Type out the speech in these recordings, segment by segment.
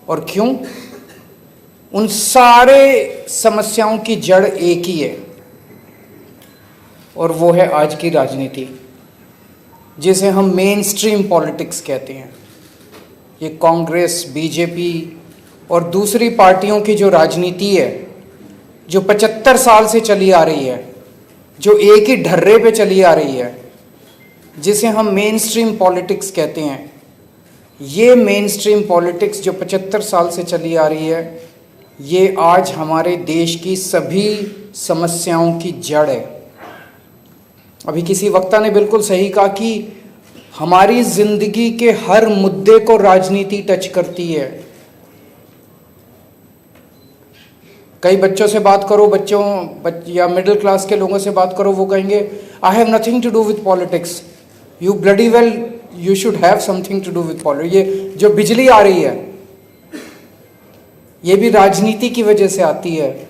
और क्यों? उन सारे समस्याओं की जड़ एक ही है, और वो है आज की राजनीति, जिसे हम मेन स्ट्रीम पॉलिटिक्स कहते हैं। ये कांग्रेस, बीजेपी और दूसरी पार्टियों की जो राजनीति है, जो 75 साल से चली आ रही है, जो एक ही ढर्रे पे चली आ रही है, जिसे हम मेन स्ट्रीम पॉलिटिक्स कहते हैं, ये मेन स्ट्रीम पॉलिटिक्स जो 75 साल से चली आ रही है, ये आज हमारे देश की सभी समस्याओं की जड़ है। अभी किसी वक्ता ने बिल्कुल सही कहा कि हमारी जिंदगी के हर मुद्दे को राजनीति टच करती है। कई बच्चों से बात करो, या मिडिल क्लास के लोगों से बात करो, वो कहेंगे I have nothing to do with politics. You bloody well you should have something to do with politics. ये जो बिजली आ रही है, ये भी राजनीति की वजह से आती है।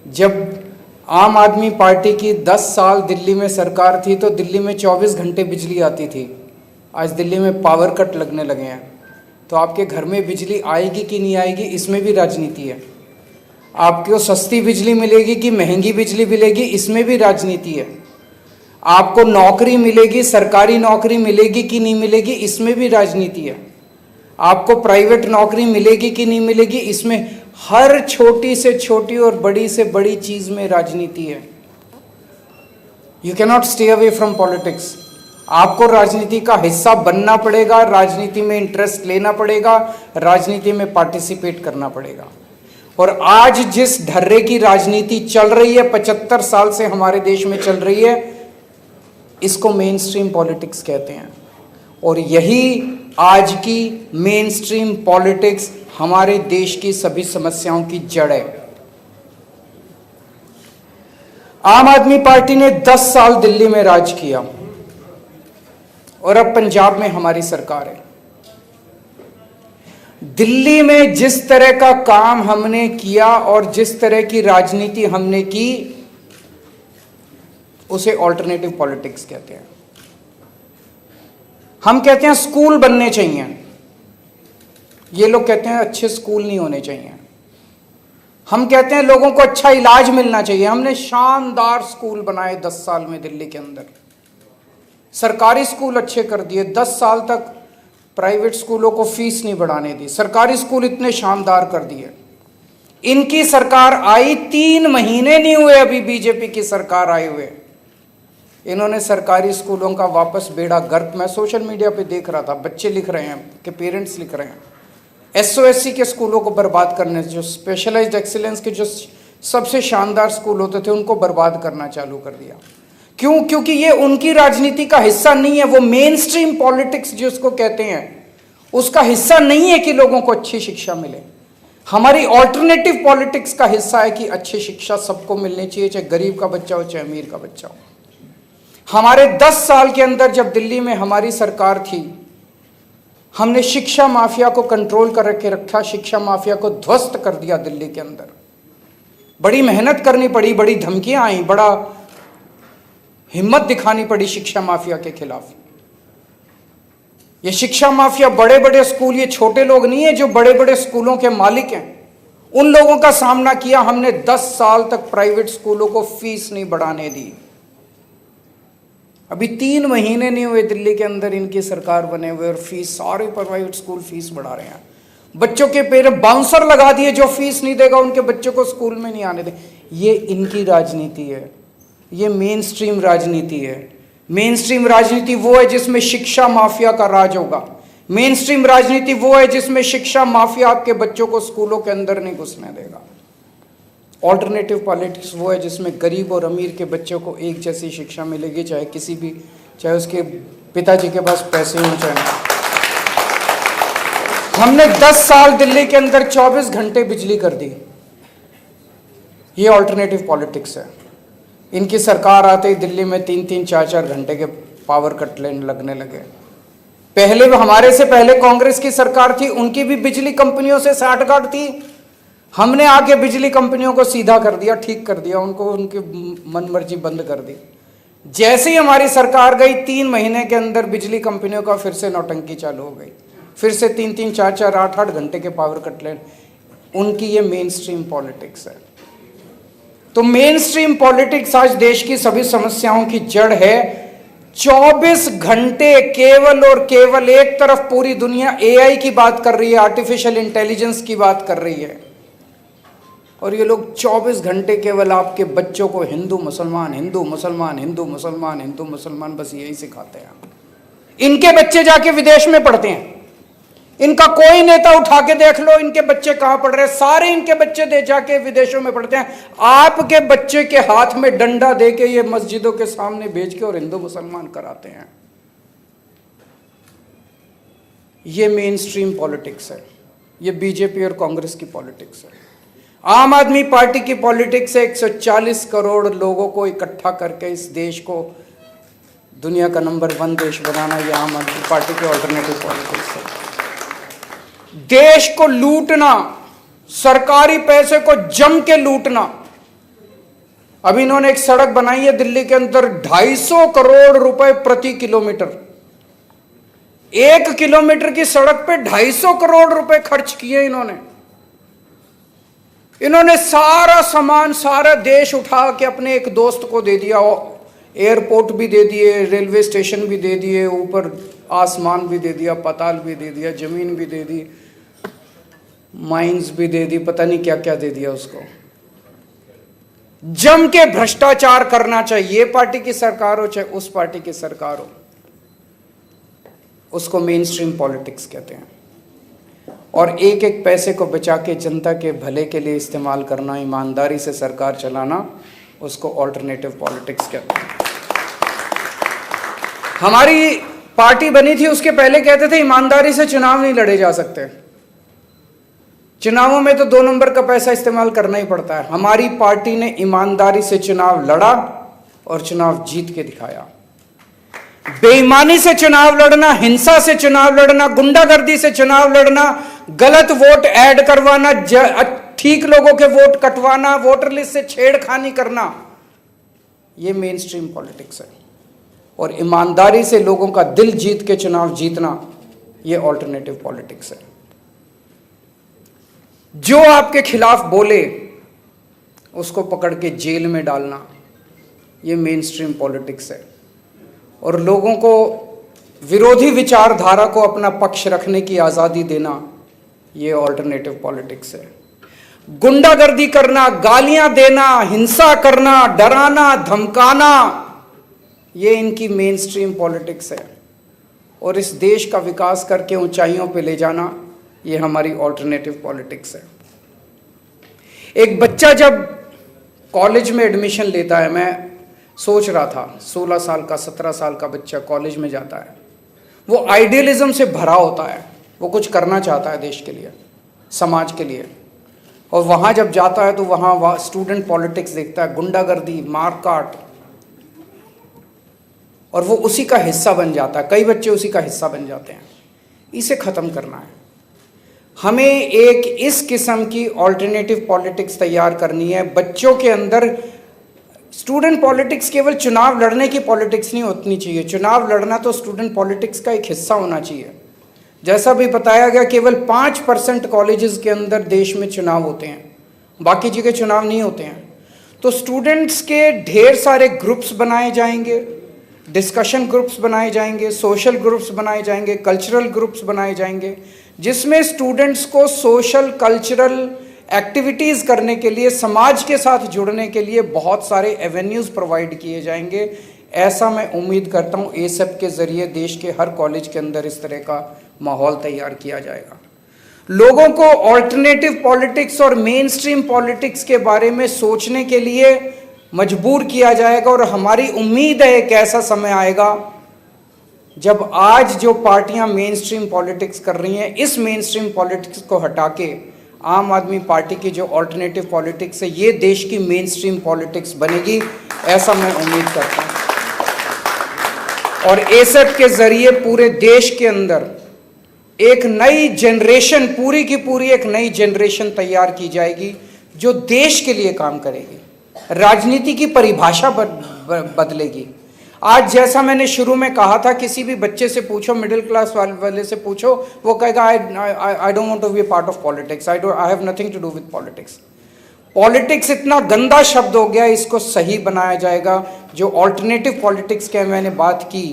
जब आम आदमी पार्टी की 10 साल दिल्ली में सरकार थी, तो दिल्ली में 24 घंटे बिजली आती थी। आज दिल्ली में पावर कट लगने लगे हैं, तो आपके घर में बिजली आएगी कि नहीं आएगी, इसमें भी राजनीति है। आपको सस्ती बिजली मिलेगी कि महंगी बिजली मिलेगी, इसमें भी राजनीति है। आपको नौकरी मिलेगी, सरकारी नौकरी मिलेगी कि नहीं मिलेगी, इसमें भी राजनीति है। आपको प्राइवेट नौकरी मिलेगी कि नहीं मिलेगी, इसमें हर छोटी से छोटी और बड़ी से बड़ी चीज में राजनीति है। You can not stay away from politics. आपको राजनीति का हिस्सा बनना पड़ेगा, राजनीति में इंटरेस्ट लेना पड़ेगा, राजनीति में पार्टिसिपेट करना पड़ेगा। और आज जिस ढर्रे की राजनीति चल रही है, 75 साल से हमारे देश में चल रही है, इसको मेन स्ट्रीम पॉलिटिक्स कहते हैं। और यही आज की मेन स्ट्रीम पॉलिटिक्स हमारे देश की सभी समस्याओं की जड़ है। आम आदमी पार्टी ने 10 साल दिल्ली में राज किया, और अब पंजाब में हमारी सरकार है। दिल्ली में जिस तरह का काम हमने किया और जिस तरह की राजनीति हमने की, उसे ऑल्टरनेटिव पॉलिटिक्स कहते हैं। हम कहते हैं स्कूल बनने चाहिए, ये लोग कहते हैं अच्छे स्कूल नहीं होने चाहिए। हम कहते हैं लोगों को अच्छा इलाज मिलना चाहिए। हमने शानदार स्कूल बनाए 10 साल में दिल्ली के अंदर, सरकारी स्कूल अच्छे कर दिए। 10 साल तक प्राइवेट स्कूलों को फीस नहीं बढ़ाने दी, सरकारी स्कूल इतने शानदार कर दिए। इनकी सरकार आई 3 महीने नहीं हुए अभी बीजेपी की सरकार आए हुए, इन्होंने सरकारी स्कूलों का वापस बेड़ा गर्क। मैं सोशल मीडिया पे देख रहा था, बच्चे लिख रहे हैं कि पेरेंट्स लिख रहे हैं, एसओएससी के स्कूलों को बर्बाद करने, जो स्पेशलाइज्ड एक्सीलेंस के जो सबसे शानदार स्कूल होते थे, उनको बर्बाद करना चालू कर दिया। क्यों? क्योंकि ये उनकी राजनीति का हिस्सा नहीं है। वो मेन स्ट्रीम पॉलिटिक्स जिसको कहते हैं, उसका हिस्सा नहीं है कि लोगों को अच्छी शिक्षा मिले। हमारी ऑल्टरनेटिव पॉलिटिक्स का हिस्सा है कि अच्छी शिक्षा सबको मिलनी चाहिए, चाहे गरीब का बच्चा हो चाहे अमीर का बच्चा हो। हमारे 10 साल के अंदर जब दिल्ली में हमारी सरकार थी, हमने शिक्षा माफिया को कंट्रोल कर रखा, शिक्षा माफिया को ध्वस्त कर दिया दिल्ली के अंदर। बड़ी मेहनत करनी पड़ी, बड़ी धमकियां आई, बड़ा हिम्मत दिखानी पड़ी शिक्षा माफिया के खिलाफ। ये शिक्षा माफिया बड़े बड़े स्कूल, ये छोटे लोग नहीं है जो बड़े बड़े स्कूलों के मालिक हैं, उन लोगों का सामना किया हमने। 10 साल तक प्राइवेट स्कूलों को फीस नहीं बढ़ाने दी। अभी 3 महीने नहीं हुए दिल्ली के अंदर इनकी सरकार बने हुए, और फीस, सारे प्राइवेट स्कूल फीस बढ़ा रहे हैं। बच्चों के पैर बाउंसर लगा दिए, जो फीस नहीं देगा उनके बच्चों को स्कूल में नहीं आने दे। ये इनकी राजनीति है, ये मेन स्ट्रीम राजनीति है। मेन स्ट्रीम राजनीति वो है जिसमें शिक्षा माफिया का राज होगा। मेन स्ट्रीम राजनीति वो है जिसमें शिक्षा माफिया आपके बच्चों को स्कूलों के अंदर नहीं घुसने देगा। ऑल्टरनेटिव पॉलिटिक्स वो है जिसमें गरीब और अमीर के बच्चों को एक जैसी शिक्षा मिलेगी, चाहे उसके पिताजी के पास पैसे हो चाहे नहीं। हमने 10 साल दिल्ली के अंदर 24 घंटे बिजली कर दी, ये ऑल्टरनेटिव पॉलिटिक्स है। इनकी सरकार आते ही दिल्ली में 3-3, 4-4 घंटे के पावर कट लगने लगे। पहले हमारे से पहले कांग्रेस की सरकार थी, उनकी भी बिजली कंपनियों से साठगांठ थी। हमने आके बिजली कंपनियों को सीधा कर दिया, ठीक कर दिया, उनको उनकी मनमर्जी बंद कर दी। जैसे ही हमारी सरकार गई 3 महीने के अंदर बिजली कंपनियों का फिर से नौटंकी चालू हो गई, फिर से 3-3, 4-4, 8-8 घंटे के पावर कट ले, उनकी ये मेन स्ट्रीम पॉलिटिक्स है। तो मेन स्ट्रीम पॉलिटिक्स आज देश की सभी समस्याओं की जड़ है। 24 घंटे केवल और केवल एक तरफ पूरी दुनिया एआई की बात कर रही है, आर्टिफिशियल इंटेलिजेंस की बात कर रही है, और ये लोग 24 घंटे केवल आपके बच्चों को हिंदू मुसलमान, हिंदू मुसलमान, हिंदू मुसलमान, हिंदू मुसलमान, बस यही सिखाते हैं। इनके बच्चे जाके विदेश में पढ़ते हैं, इनका कोई नेता उठा के देख लो इनके बच्चे कहां पढ़ रहे हैं, सारे इनके बच्चे दे जाके विदेशों में पढ़ते हैं। आपके बच्चे के हाथ में डंडा देके ये मस्जिदों के सामने भेज के और हिंदू मुसलमान कराते हैं। ये मेन स्ट्रीम पॉलिटिक्स है, ये बीजेपी और कांग्रेस की पॉलिटिक्स है। आम आदमी पार्टी की पॉलिटिक्स है 140 करोड़ लोगों को इकट्ठा करके इस देश को दुनिया का नंबर 1 देश बनाना। ये आम आदमी पार्टी की ऑल्टरनेटिव पॉलिटिक्स है। देश को लूटना, सरकारी पैसे को जम के लूटना। अभी इन्होंने एक सड़क बनाई है दिल्ली के अंदर, 250 करोड़ रुपए प्रति किलोमीटर। 1 किलोमीटर की सड़क पे 250 करोड़ रुपए खर्च किए इन्होंने सारा सामान, सारा देश उठा के अपने एक दोस्त को दे दिया। एयरपोर्ट भी दे दिए, रेलवे स्टेशन भी दे दिए, ऊपर आसमान भी दे दिया, पाताल भी दे दिया, जमीन भी दे दी, माइंस भी दे दी, पता नहीं क्या क्या दे दिया उसको। जम के भ्रष्टाचार करना, चाहिए ये पार्टी की सरकार हो चाहे उस पार्टी की सरकार हो, उसको मेन स्ट्रीम पॉलिटिक्स कहते हैं। और एक एक पैसे को बचा के जनता के भले के लिए इस्तेमाल करना, ईमानदारी से सरकार चलाना, उसको ऑल्टरनेटिव पॉलिटिक्स कहते हैं। हमारी पार्टी बनी थी उसके पहले कहते थे ईमानदारी से चुनाव नहीं लड़े जा सकते, चुनावों में तो 2 नंबर का पैसा इस्तेमाल करना ही पड़ता है। हमारी पार्टी ने ईमानदारी से चुनाव लड़ा और चुनाव जीत के दिखाया। बेईमानी से चुनाव लड़ना, हिंसा से चुनाव लड़ना, गुंडागर्दी से चुनाव लड़ना, गलत वोट ऐड करवाना, ठीक लोगों के वोट कटवाना, वोटर लिस्ट से छेड़खानी करना, यह मेन स्ट्रीम पॉलिटिक्स है। और ईमानदारी से लोगों का दिल जीत के चुनाव जीतना, यह ऑल्टरनेटिव पॉलिटिक्स है। जो आपके खिलाफ बोले उसको पकड़ के जेल में डालना, यह मेन स्ट्रीम पॉलिटिक्स है। और लोगों को विरोधी विचारधारा को अपना पक्ष रखने की आज़ादी देना, यह ऑल्टरनेटिव पॉलिटिक्स है। गुंडागर्दी करना, गालियां देना, हिंसा करना, डराना, धमकाना, ये इनकी मेन स्ट्रीम पॉलिटिक्स है। और इस देश का विकास करके ऊंचाइयों पे ले जाना, ये हमारी ऑल्टरनेटिव पॉलिटिक्स है। एक बच्चा जब कॉलेज में एडमिशन लेता है, मैं सोच रहा था 16 साल का 17 साल का बच्चा कॉलेज में जाता है, वो आइडियलिज्म से भरा होता है, वो कुछ करना चाहता है देश के लिए, समाज के लिए। और वहाँ जब जाता है तो वहाँ स्टूडेंट पॉलिटिक्स देखता है, गुंडागर्दी, मारकाट, और वो उसी का हिस्सा बन जाता है। कई बच्चे उसी का हिस्सा बन जाते हैं। इसे ख़त्म करना है हमें। एक इस किस्म की ऑल्टरनेटिव पॉलिटिक्स तैयार करनी है। बच्चों के अंदर स्टूडेंट पॉलिटिक्स केवल चुनाव लड़ने की पॉलिटिक्स नहीं होनी चाहिए। चुनाव लड़ना तो स्टूडेंट पॉलिटिक्स का एक हिस्सा होना चाहिए। जैसा भी बताया गया, केवल 5% कॉलेजेस के अंदर देश में चुनाव होते हैं, बाकी जगह चुनाव नहीं होते हैं। तो स्टूडेंट्स के ढेर सारे ग्रुप्स बनाए जाएंगे, डिस्कशन ग्रुप्स बनाए जाएंगे, सोशल ग्रुप्स बनाए जाएंगे, कल्चरल ग्रुप्स बनाए जाएंगे, जिसमें स्टूडेंट्स को सोशल कल्चरल एक्टिविटीज़ करने के लिए, समाज के साथ जुड़ने के लिए बहुत सारे एवेन्यूज़ प्रोवाइड किए जाएंगे। ऐसा मैं उम्मीद करता हूँ एसएप के ज़रिए देश के हर कॉलेज के अंदर इस तरह का माहौल तैयार किया जाएगा। लोगों को ऑल्टरनेटिव पॉलिटिक्स और मेन स्ट्रीम पॉलिटिक्स के बारे में सोचने के लिए मजबूर किया जाएगा। और हमारी उम्मीद है एक ऐसा समय आएगा जब आज जो पार्टियां मेन स्ट्रीम पॉलिटिक्स कर रही हैं, इस मेन स्ट्रीम पॉलिटिक्स को हटा के आम आदमी पार्टी की जो ऑल्टरनेटिव पॉलिटिक्स है, ये देश की मेन स्ट्रीम पॉलिटिक्स बनेगी, ऐसा मैं उम्मीद करता हूँ। और एसएप के ज़रिए पूरे देश के अंदर एक नई जनरेशन, पूरी की पूरी एक नई जनरेशन तैयार की जाएगी जो देश के लिए काम करेगी। राजनीति की परिभाषा बदलेगी। आज जैसा मैंने शुरू में कहा था, किसी भी बच्चे से पूछो, मिडिल क्लास वाले से पूछो, वो कहेगा I don't want to be a part of politics, I have nothing to do with politics. Politics इतना गंदा शब्द हो गया, इसको सही बनाया जाएगा। जो ऑल्टरनेटिव पॉलिटिक्स की मैंने बात की,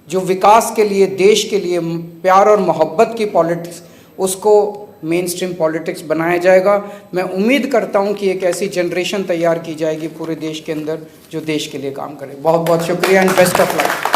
जो विकास के लिए, देश के लिए प्यार और मोहब्बत की पॉलिटिक्स, उसको मेन स्ट्रीम पॉलिटिक्स बनाया जाएगा। मैं उम्मीद करता हूं कि एक ऐसी जनरेशन तैयार की जाएगी पूरे देश के अंदर जो देश के लिए काम करे। बहुत बहुत शुक्रिया एंड बेस्ट ऑफ लक।